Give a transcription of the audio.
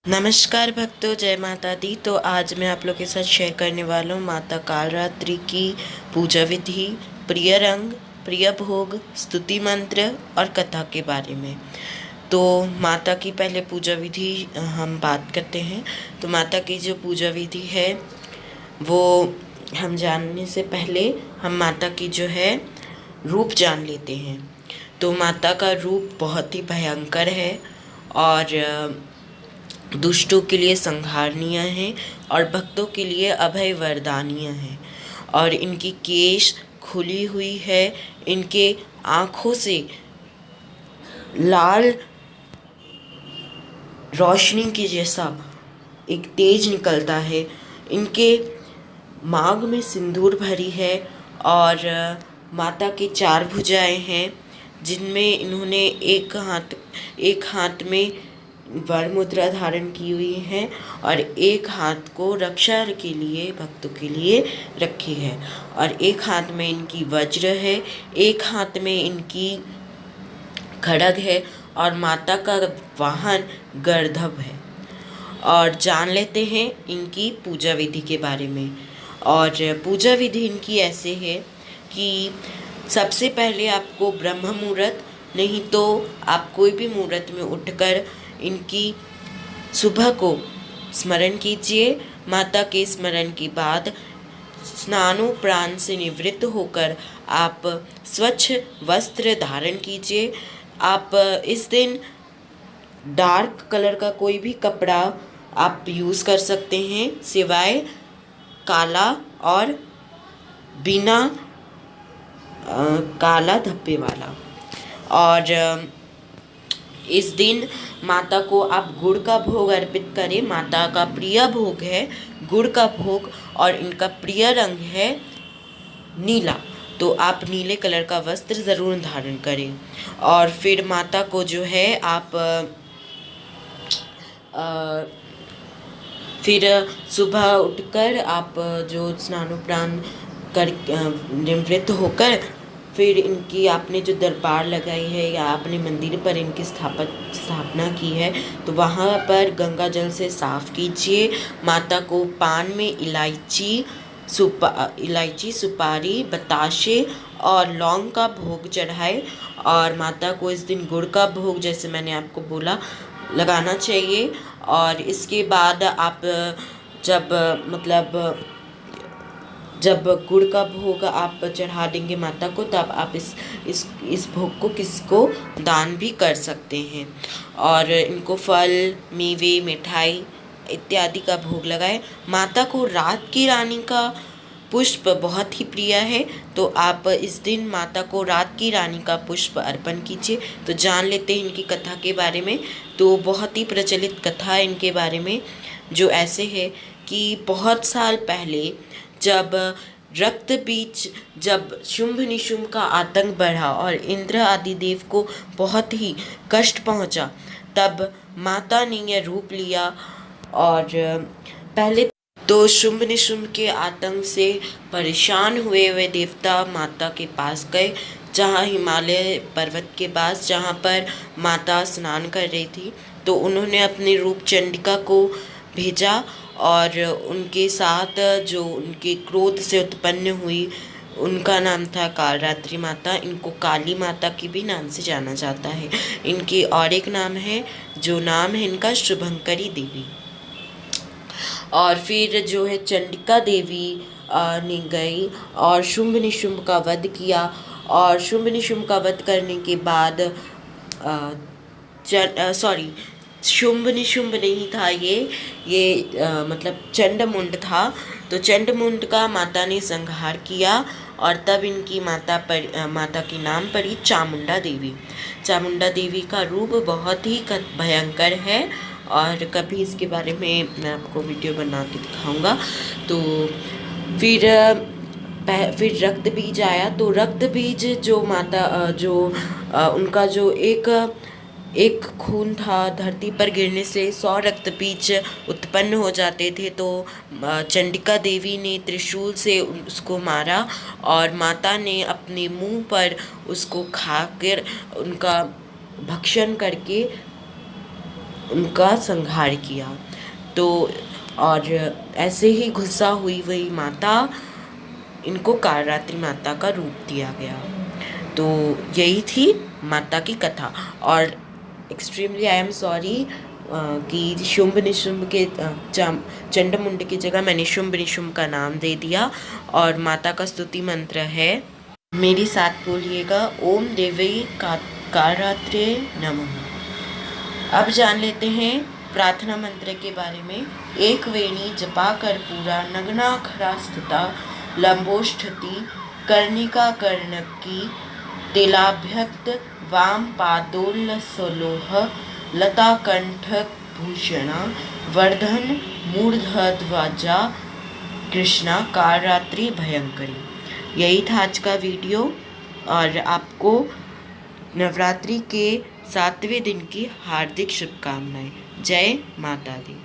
नमस्कार भक्तों, जय माता दी। तो आज मैं आप लोग के साथ शेयर करने वाला हूँ माता कालरात्रि की पूजा विधि, प्रिय रंग, प्रिय भोग, स्तुति मंत्र और कथा के बारे में। तो माता की पहले पूजा विधि हम बात करते हैं। तो माता की जो पूजा विधि है वो हम जानने से पहले हम माता की जो है रूप जान लेते हैं। तो माता का रूप बहुत ही भयंकर है और दुष्टों के लिए संहारनीय है और भक्तों के लिए अभय वरदानीय है। और इनकी केश खुली हुई है, इनके आँखों से लाल रोशनी के जैसा एक तेज निकलता है। इनके मांग में सिंदूर भरी है और माता की 4 भुजाएं हैं, जिनमें इन्होंने एक हाथ में वर मुद्रा धारण की हुई है और एक हाथ को रक्षा के लिए भक्तों के लिए रखी है। और एक हाथ में इनकी वज्र है, एक हाथ में इनकी खड्ग है और माता का वाहन गर्दभ है। और जान लेते हैं इनकी पूजा विधि के बारे में। और पूजा विधि इनकी ऐसे है कि सबसे पहले आपको ब्रह्म मुहूर्त, नहीं तो आप कोई भी मुहूर्त में उठकर इनकी सुबह को स्मरण कीजिए। माता के स्मरण के बाद स्नानोपरांत से निवृत्त होकर आप स्वच्छ वस्त्र धारण कीजिए। आप इस दिन डार्क कलर का कोई भी कपड़ा आप यूज़ कर सकते हैं, सिवाय काला और बिना काला धब्बे वाला। और इस दिन माता को आप गुड़ का भोग अर्पित करें। माता का प्रिय भोग है गुड़ का भोग और इनका प्रिय रंग है नीला। तो आप नीले कलर का वस्त्र ज़रूर धारण करें। और फिर माता को जो है आप फिर सुबह उठकर आप जो स्नानोपरांत कर निवृत्त होकर फिर इनकी आपने जो दरबार लगाई है या आपने मंदिर पर इनकी स्थापना की है, तो वहाँ पर गंगा जल से साफ़ कीजिए। माता को पान में इलायची, सुपारी, बताशे और लौंग का भोग चढ़ाए। और माता को इस दिन गुड़ का भोग, जैसे मैंने आपको बोला, लगाना चाहिए। और इसके बाद आप जब गुड़ का भोग आप चढ़ा देंगे माता को, तब आप इस भोग को किसको दान भी कर सकते हैं। और इनको फल, मेवे, मिठाई इत्यादि का भोग लगाएं। माता को रात की रानी का पुष्प बहुत ही प्रिय है, तो आप इस दिन माता को रात की रानी का पुष्प अर्पण कीजिए। तो जान लेते हैं इनकी कथा के बारे में। तो बहुत ही प्रचलित कथा है इनके बारे में, जो ऐसे है कि बहुत साल पहले जब शुंभ निशुंभ का आतंक बढ़ा और इंद्र आदि देव को बहुत ही कष्ट पहुंचा, तब माता ने यह रूप लिया। और पहले तो शुंभ निशुंभ के आतंक से परेशान हुए वे देवता माता के पास गए, जहाँ हिमालय पर्वत के पास, जहाँ पर माता स्नान कर रही थी। तो उन्होंने अपने रूप चंडिका को भेजा और उनके साथ जो उनके क्रोध से उत्पन्न हुई, उनका नाम था कालरात्रि माता। इनको काली माता की भी नाम से जाना जाता है। इनकी और एक नाम है, जो नाम है इनका शुभंकरी देवी। और फिर जो है चंडिका देवी ने गई और शुंभ निशुंभ का वध किया। और शुंभ निशुंभ का वध करने के बाद शुंभ निशुंभ नहीं था, ये मतलब चंडमुंड था। तो चंडमुंड का माता ने संहार किया और तब इनकी माता की नाम पड़ी चामुंडा देवी। चामुंडा देवी का रूप बहुत ही भयंकर है और कभी इसके बारे में मैं आपको वीडियो बना के दिखाऊंगा। तो फिर रक्त बीज आया। तो रक्त बीज जो माता उनका जो एक खून था, धरती पर गिरने से 100 रक्त बीज उत्पन्न हो जाते थे। तो चंडिका देवी ने त्रिशूल से उसको मारा और माता ने अपने मुंह पर उसको खाकर, उनका भक्षण करके उनका संहार किया। तो और ऐसे ही गुस्सा हुई वही माता, इनको कालरात्रि माता का रूप दिया गया। तो यही थी माता की कथा। और एक्सट्रीमली आई एम सॉरी कि शुंभ निशुंभ के चंडमुंड की जगह मैंने शुंभ निशुंभ का नाम दे दिया। और माता का स्तुति मंत्र है, मेरी साथ बोलिएगा, ओम देवी कालरात्रे नमः। अब जान लेते हैं प्रार्थना मंत्र के बारे में। एक वेणी जपा कर्पूरा नग्नाखरा स्थिता लंबोष्ठति कर्णिका कर्णकी तिलाभ्यक्त वाम पादोल्लसलोह लता कंठ भूषणा वर्धन मूर्धध्वजा कृष्णा कालरात्रि भयंकरी। यही था आज का वीडियो और आपको नवरात्रि के 7वें दिन की हार्दिक शुभकामनाएं। जय माता दी।